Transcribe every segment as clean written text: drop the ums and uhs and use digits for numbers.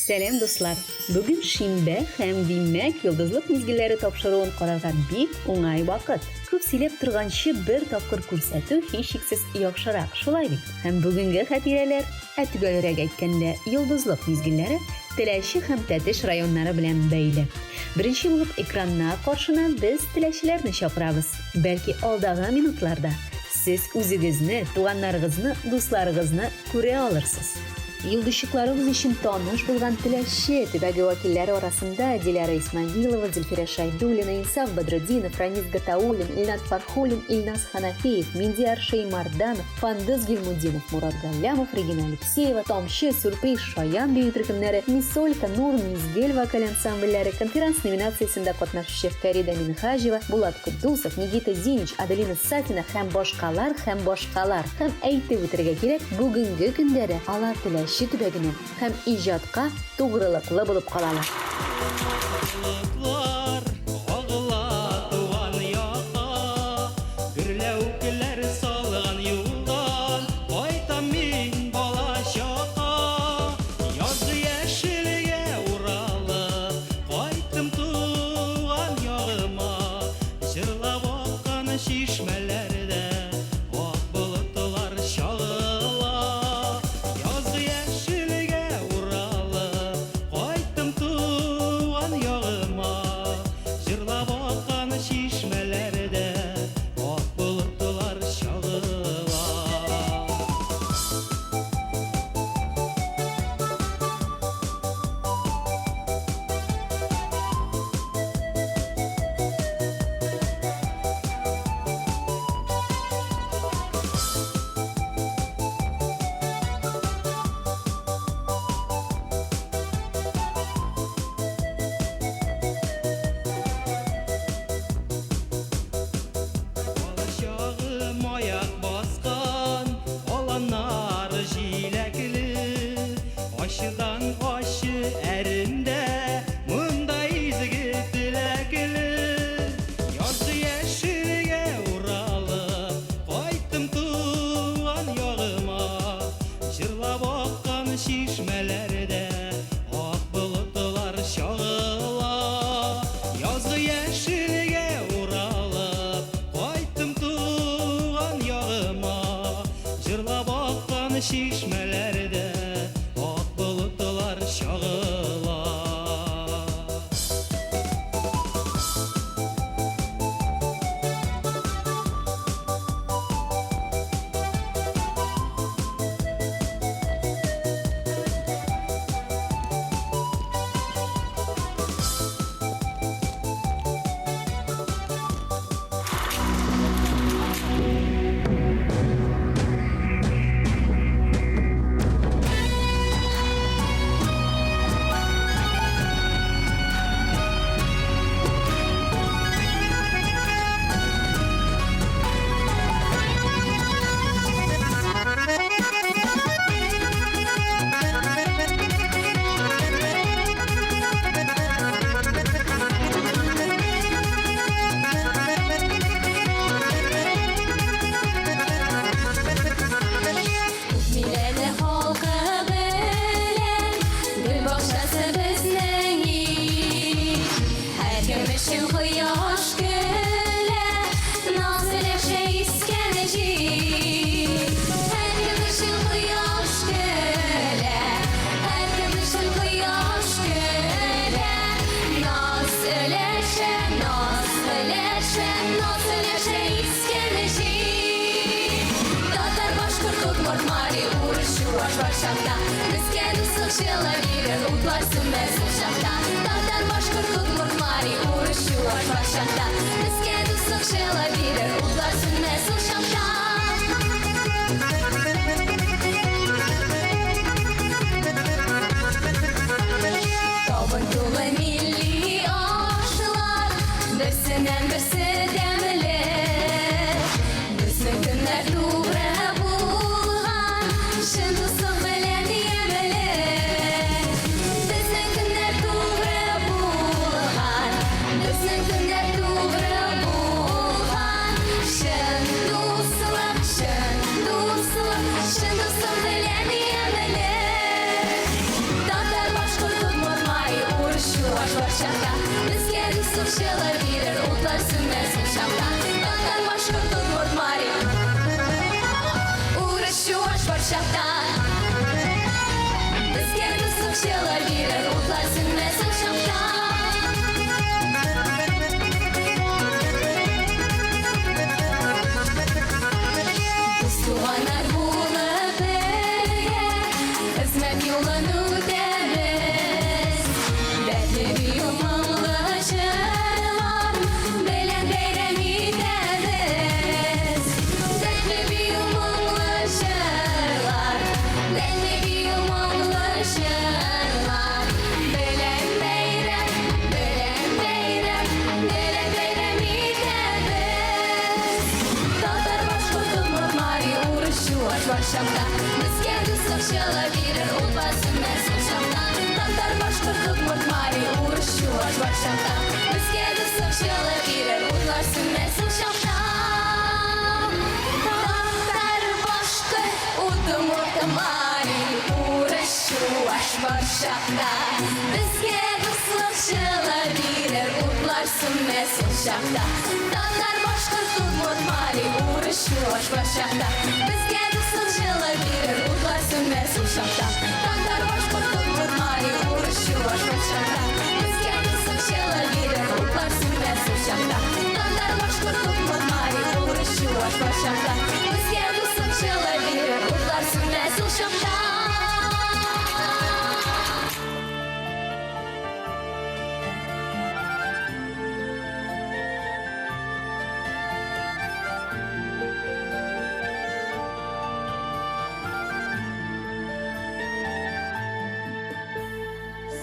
Сәлем дуслар. Бүген шимбә һәм димәк йолдызлык мизгелләре тапшыруын карарга бик уңай вакыт. Күп сөйләп торганчы бер тапкыр күрсәтү һичшиксез яхшырак, шулай бит? Һәм бүгенге хатирәләр, түбәлрәк әйткәндә, йолдызлык мизгелләре Теләче һәм Тәтеш районнары белән бәйле. Беренче булып экранна каршына без теләчеләрне чакырабыз. Бәлки алдагы минутларда сез үзегезне, туганнарыгызны, дусларыгызны күрә алырсыз. Йолдызчыкларыбыз өчен таныш булган Теләче төбәге вәкилләре арасында Диляра Исмагилова, Зөлфирә Шайдуллина, Инсаф Бадруддинов, Ранис Гатауллин, Илнат Фархуллин, Илнас Ханафеев, Миндияр Шеймарданов, Фандыз Гилмудинов, Мурат Галлямов, Регина Алексеева, Тамчы, Сюрприз, Шаян бию төркемнәре, Мисолька, Нур, Мизгель вокаль ансамбльләре, конферанс номинациясендә катнашучы Фәрида Минхаҗева, Булат Кудусов, Нигита Зинич, Аделина Сафина һәм башкалар. Һәм әйтеп үтәргә кирәк, бүгенге көндәрдә алар Теләче төбәгенә һәм иҗатка тугрылыклы булып калалар. Sen человек, утlar сумеsin şaptan, Dağlar maşkur tutmur mari, Uğraşı var şaptan. Bizge kısık человек, утlar sumesin şaptan. Biz tuğanar bulu birge, Hizmet yolunu deriz, Dertli bir umumlaşırlar, Belen beyremi deriz. Dertli bir umumlaşırlar, Dertli bir umumlaşırlar, Belen beyrem, Belen beyrem, Belen beyremi deriz. Dağlar başkurtulur mari, uğraşı var şapta, Bizge kısık человек, утlar summesin şaptan. Dağlar başkurtulur mari, uğraşı var şapta, Bizge kısık человек, утlar summesin şaptan. Dağlar başkurtulur mari, uğraşı var şapta, Bizge kısık человек, утlar summesin şapta. Dağlar başkurtulur mari, uğraşı var şapta, Bizge kısık человек, утlar summesin şapta. Dağlar başkurtulur mari, uğraşı var şapta, Bizge kısık человек, утlar summesin şapta. Dağlar başkurtulur mari, uğraşı var şapta, Bizge kısık человек, утlar summesin şapta.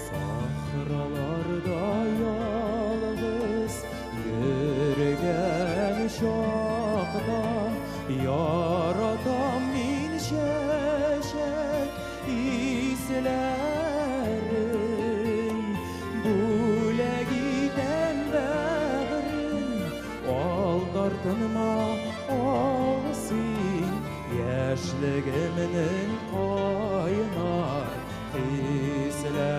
Sahralarda yalnız yürüyen şakta yaradan min şeşek izlerim. Bule giden bağrım aldartınma olsun, yaşlığımın kaynar hislerim.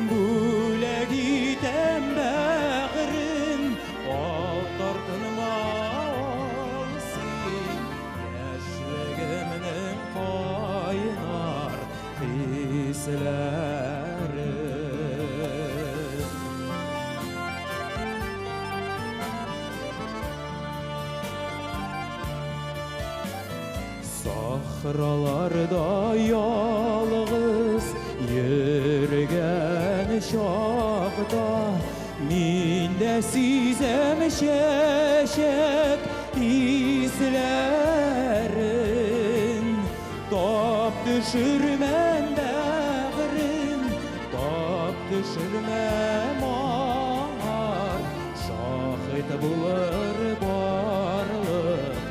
Bule giden bağrım aldartınma olsun, yaşlığımın kaynar hislerim. Sahralarda yalnız yürüyen şakta min de sizem şeşek izlerin. Tap düşürmem bağrım, tap düşürmem ağır, şahit bulur varlık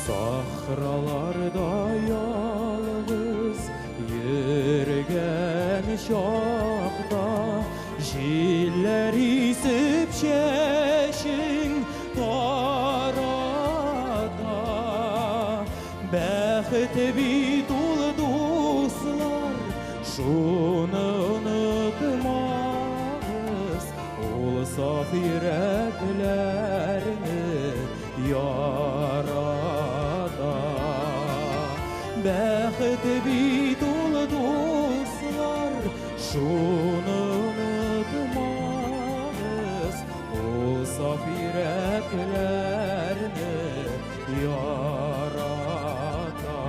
Sahralarda yalnız yürüyen şakta jiller isip şeşin tarada. Bəxt bit ol dostlar, şunu unutmağız, ol saf yüreklerini yarada. Bəxt bit ol dostlar, şunu unutmağız, ol saf yüreklerini yarada.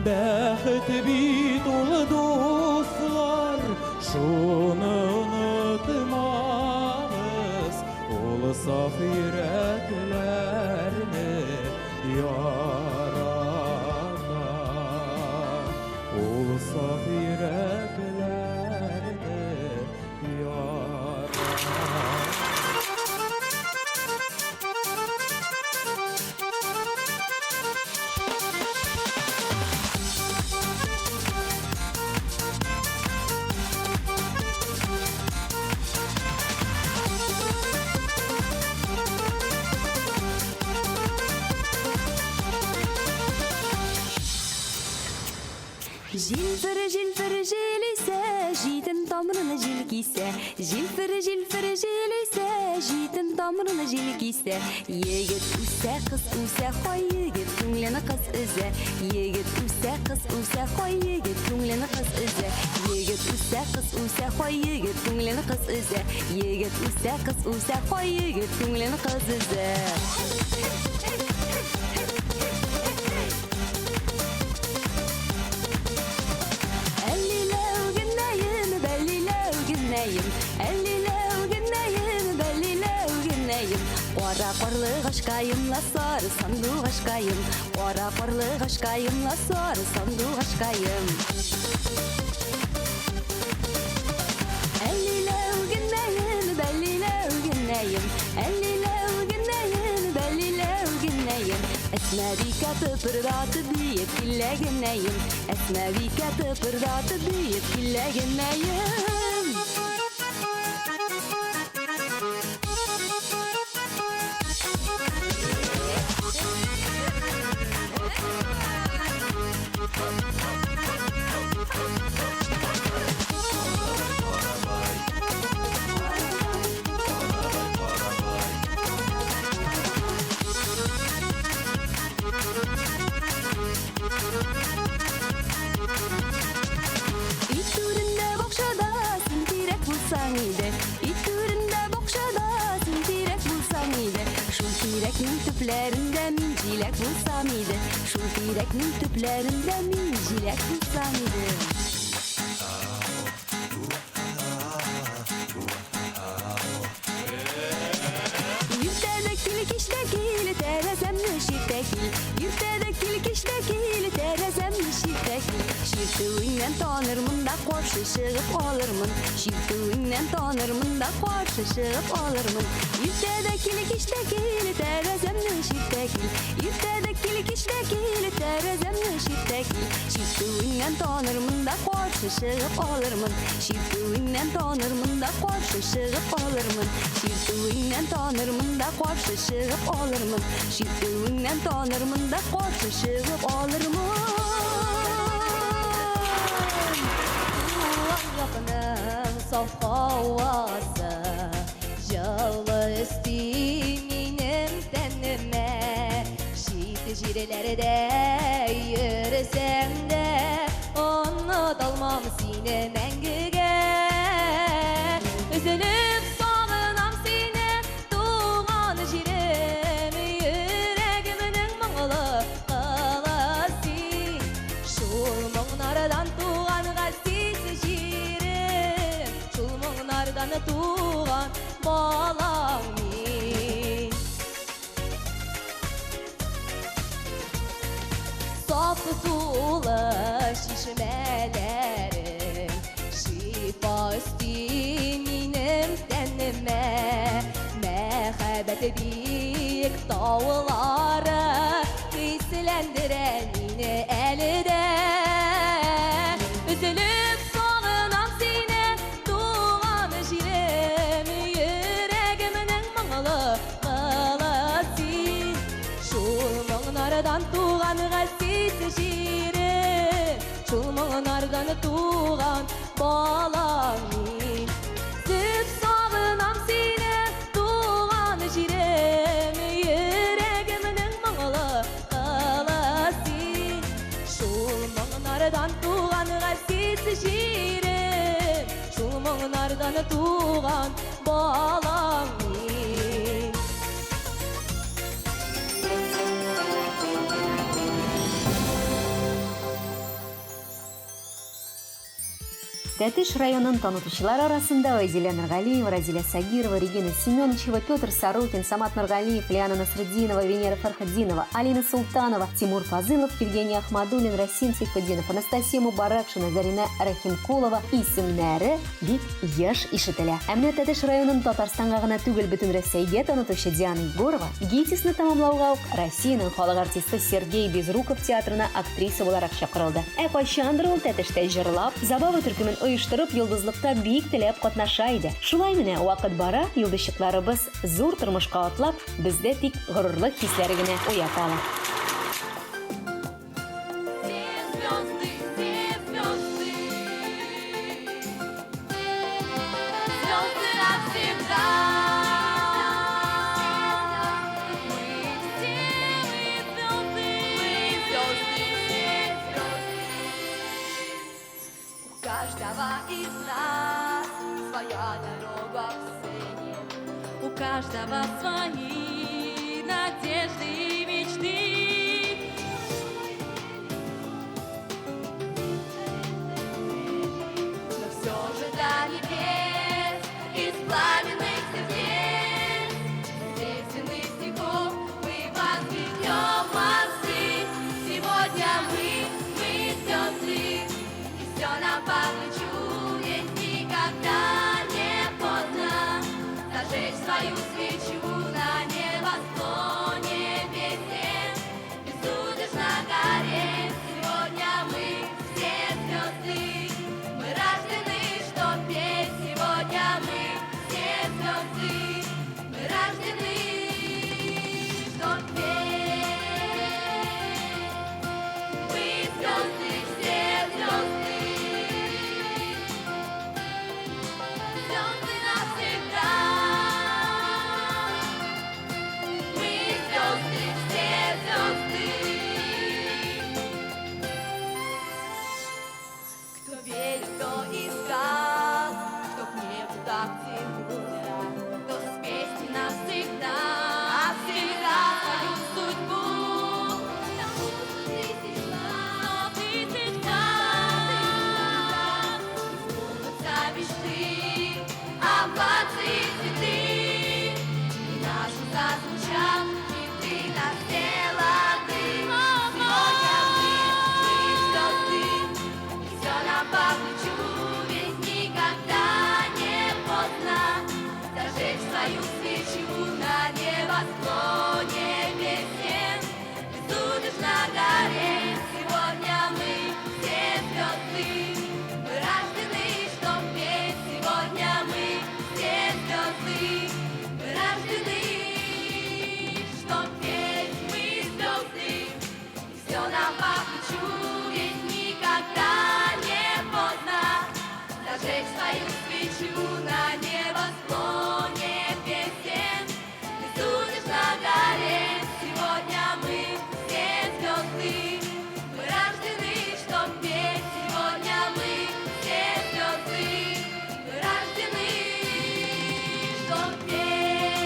Bəxt bit ol dostlar, şunu unutmağız, ol saf yüreklerini yarada. Ol saf yüreklerini yarada. Жилфір желісе, жейтін тамырына жел кисе. Жилфір желісе, жейтін тамырына жел кисе. Егет үсе, қыз үсе, қой егет көңлені қыз үзе. Егет үсе, қыз үсе, қой егет көңлені қыз үзе. Егет үсе, қыз үсе, қой егет көңлені қыз үзе. Егет үсе, қыз үсе, қой егет көңлені қыз үзе. Ора қорлы қашқайымла сары санду қашқайым. Ора қорлы қашқайымла сары санду қашқайым. Әлиләу гіннәйім, бәлиләу гіннәйім. Әлиләу гіннәйім, бәлиләу гіннәйім. Әсмәбика тыпырдаты бейіп кілләгіннәйім. Әсмәбика тыпырдаты бейіп кілләгіннәйім. Tüplerinde min cilek bulsam idi. Şu direknin tüplerinde min cilek bulsam idi. Yurtdaki kiştekil terezemli şirtekil. Yurtdaki kiştekil terezemli şirtekil. Şirtüğünden tanırmın da korşı şığıp olurmun. Şirtüğünden tanırmın da korşı şığıp olurmun. Yurtdaki kiştekil terezemli şirtekil. Yurtdaki kiştekil terezemli şirtekil. Şirtüğünden tanırmın da korşı şığıp olurmun. Şirtüğünden tanırmın da korşı şığıp olurmun. Şirtüğünden tanırmın da korşı şığıp olurmun. Şirtüğünden tanırmın da korşı şığıp olurmun. Yapının sof havası Yağlı üstümünüm tenime Şiit jirelerde yürüsem de Unutulmam seni mengüge Üzülüp sağınam seni Tuğan jirem Yüreğiminin mağlı qalası Şul muğnardan tuğan qalsız jirim Şul muğnardan tuğan balam min Saf tuğla şişmelerim Şifa üstünüm tenime Mehabet büyük dağları Hislendiren yine elde Üzülüp sağınam seni Tuğan jirim Yüreğiminin mağlı qalası Şul muğnardan tuğan qalsız jirim Şul muğnardan tuğan balam min Süp sağınam seni Tuğan jirim Yüreğiminin mağlı qalası Şul muğnardan tuğan qalsız jirim Şul muğnardan tuğan balam min Тетюш районын танытучылар арасында Айзеля Нургалиева, Разиля Сагирова, Регина Семеновичева, Петр Сорокин, Самат Нургалиев, Лиана Насреддинова, Венера Фархаддинова, Алина Султанова, Тимур Фазылов, Евгений Ахмадуллин, Расим Сейфуддинов, Анастасия Мубаракшина, Зарина Рахимкулова исемнәре бик яш ишетелә. Әмма Тетюш районын Татарстанга гына түгел, бөтен Россиягә танытучы Диана Егорова ГИТИСны тәмамлауга ук Россиянең халык артисты Сергей Безруков театрына актриса буларак чакырылды. Кайчандыр ул Тетюштә җырлап, забава төркемен оештырып, йолдызлыкта бик теләп катнаша иде. Шулай менә вакыт бара, йолдызчыкларыбыз зур тормышка атлап, бездә тик горурлык хисләре генә уята ала. Все звезды каждого свои надежды и мечты. Но все же до небес из пламенных сердец, естественных стихов мы возведем мосты. Сегодня мы звезды, и все нам по плечу, ведь никогда не поздно зажечь свою свечу на небосклоне песен, безудержно гореть. Сегодня мы все звезды, мы рождены, чтоб петь. Сегодня мы все звезды, мы рождены, чтоб петь. Мы звезды, все звезды, звезды навсегда. Мы звезды, все звезды. Кто верит, кто искал, кто к небу так тянулся, кто с песней навсегда, навсегда свою судьбу. На вкус тысяч глаз, сбудутся мечты, овации цветы, и нашу зазвучат хиты на все лады. Сегодня мы звезды, и все нам по плечу, ведь никогда не поздно зажечь свою свечу на небосклоне песен, безудержно гореть. Сегодня мы все звезды, мы рождены, чтоб петь. Сегодня мы все звезды, мы рождены, чтоб петь. Мы звезды, и все нам по плечу, ведь никогда не поздно зажечь свою свечу на небосклоне песен, безудержно гореть. Сегодня мы все звезды, мы рождены, чтоб петь. Сегодня мы все звезды, мы рождены, чтоб петь.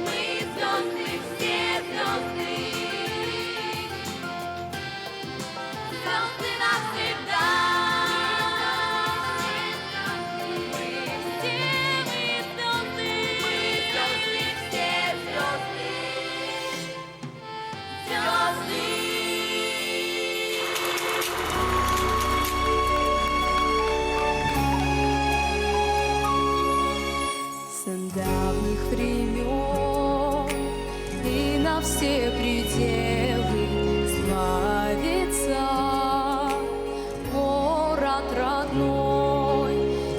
Мы звезды, все звезды, звезды навсегда. Мы звезды, все звезды, звезды. С давних времен и на все пределы славится город родной.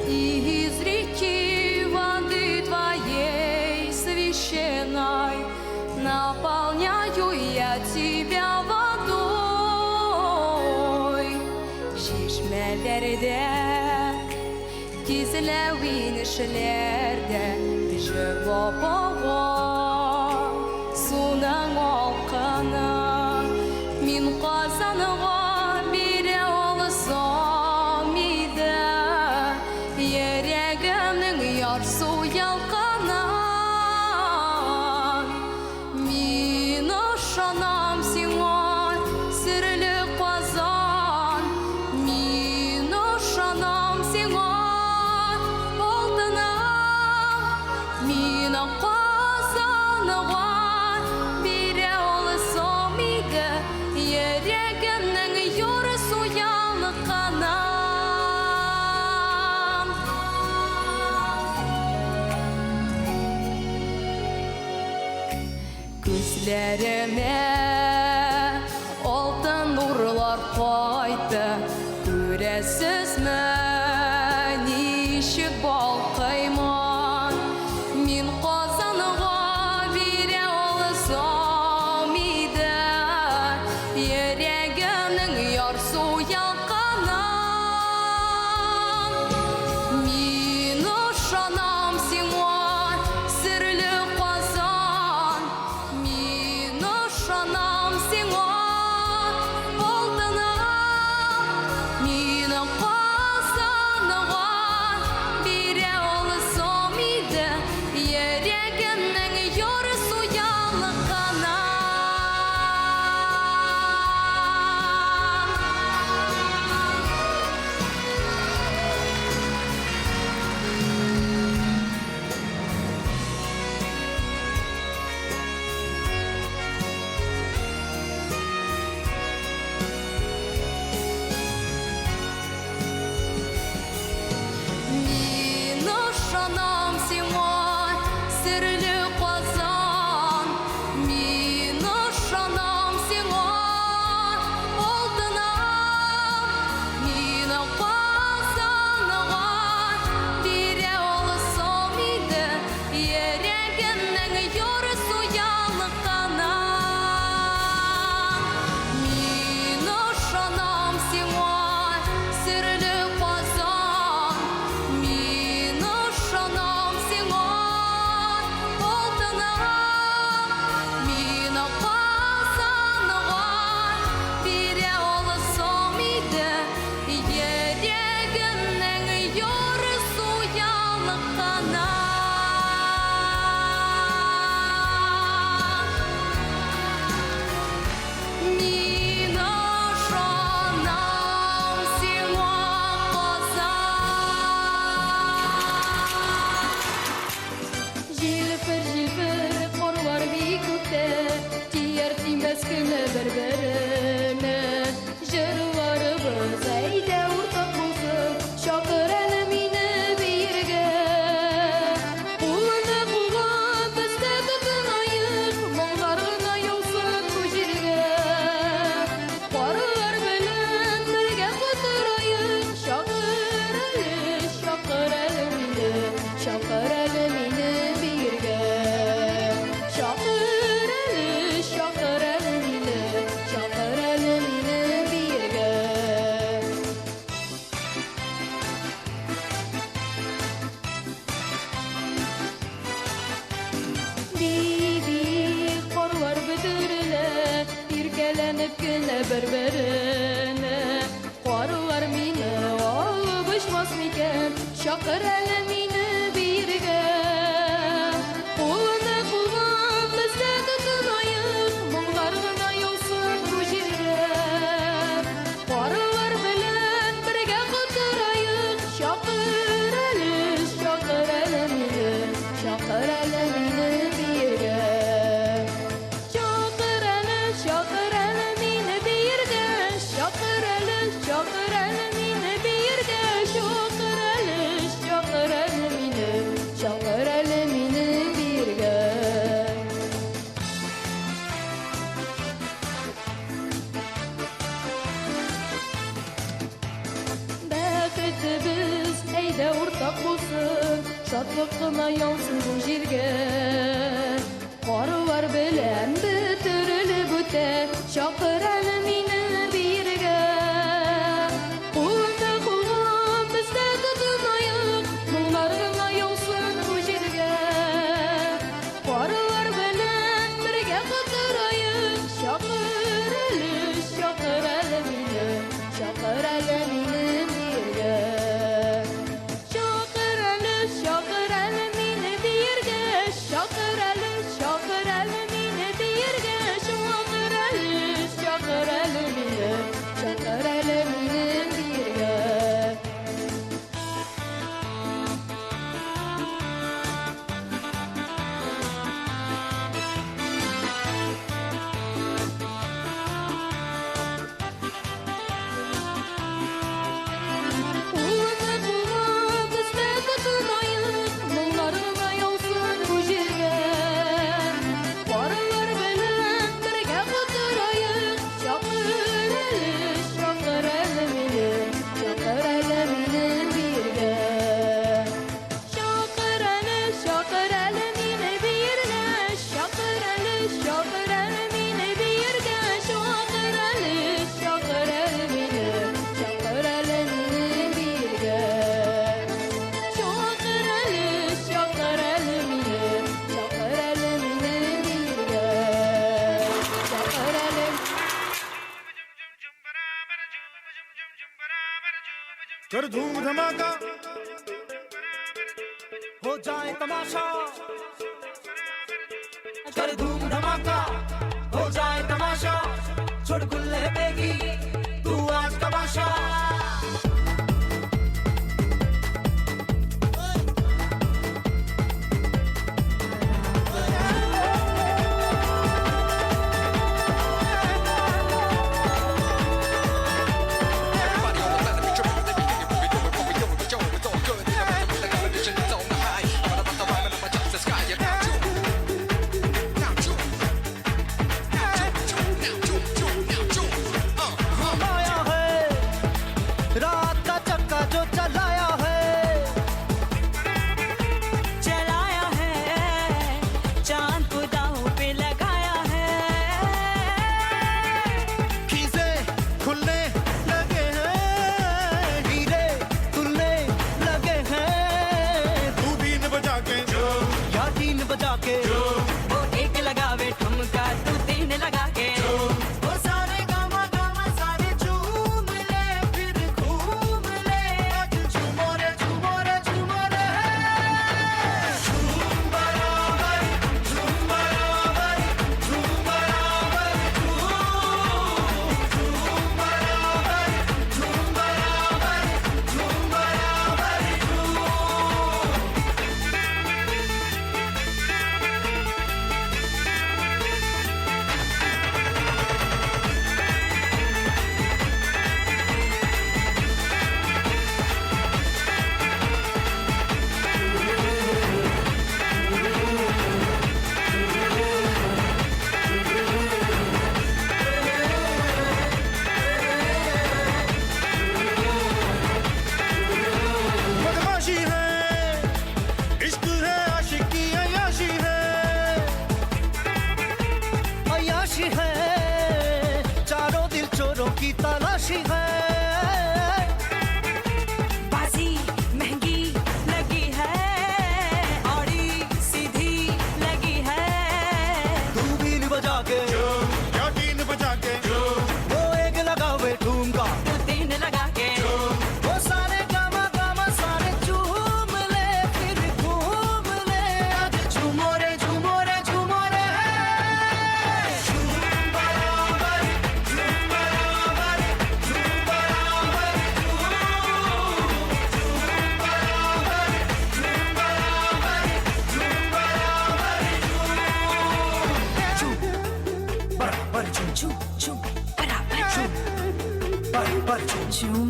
И из реки воды твоей священной наполняю я тебя водой. Шишмелерде, кизләвинешләрдә җырлап ага суның алканы. Мин Казанга бирә алсам иде, йөрәгемнең ярсу ялканын. Мин ышанам сиңа, серле Казан. Мин ышанам сиңа, алтыным. Мин Казанга бирә алсам иде, йөрәгемнең ярсу ялканын. Күзләремә алтын нурлар кайтты, күрәсезме ничек балкыйман. Мин Казанга бирә алсам иде, йөрәгемнең ярсу ялканын. Мин ышанам сиңа, серле Казан. Мин ышанам Şakır elemini birge Şakır elemini birge Bibi korlar büdürüne birgelenip güne berberine Korlar mini alıp uçmaz miken Şakır elemini birge Kulunu kullan bizde tutunayık Muğlarına yolsun bu jirge Korlar bilen birge kıtırayık Şakır elemini birge Şakır elemini birge Şakır elemini birge Şakır elemini birge Bəxtimiz eydə ortaq olsun Şadlıqına yansın bu jirge Qarılar bilən bitirilib ötə Şakır elemini birge Qulunda qulun bizdə tutunayıq Muğlarına yansın bu jirge Qarılar bilən birge qıtırayıq Şakır elemini birge Şakır elemini birge Şakır elemini birge Şakır elemini birge Kulunu kullan bizde tutunayık Muğlarına yolsun bu jirge Varılar bilen birge kıtırayık Şakır elemini birge Şakır elemini birge Şakır elemini birge Şakır elemini birge कर धूम धमाका हो जाए तमाशा कर धूम धमाका हो जाए तमाशा छोड़ गुल्ले बेगी तू आज का बादशाह अच्छी है बाजी महंगी लगी है आड़ी सीधी लगी है तू बीन बजा के क्या बीन बजा के वो एक लगावे ठुमका तू तीन लगा के वो सारे गामा गामा सारे झूम ले फिर घूम ले आज झूमो रे झूमो रे झूमो रे झूम बराबर झूम बराबर झूम बराबर झूम बराबर झूम बराबर झूम बराबर झूम बराबर झूम झूम बराबर झूम झूम बराबर झूम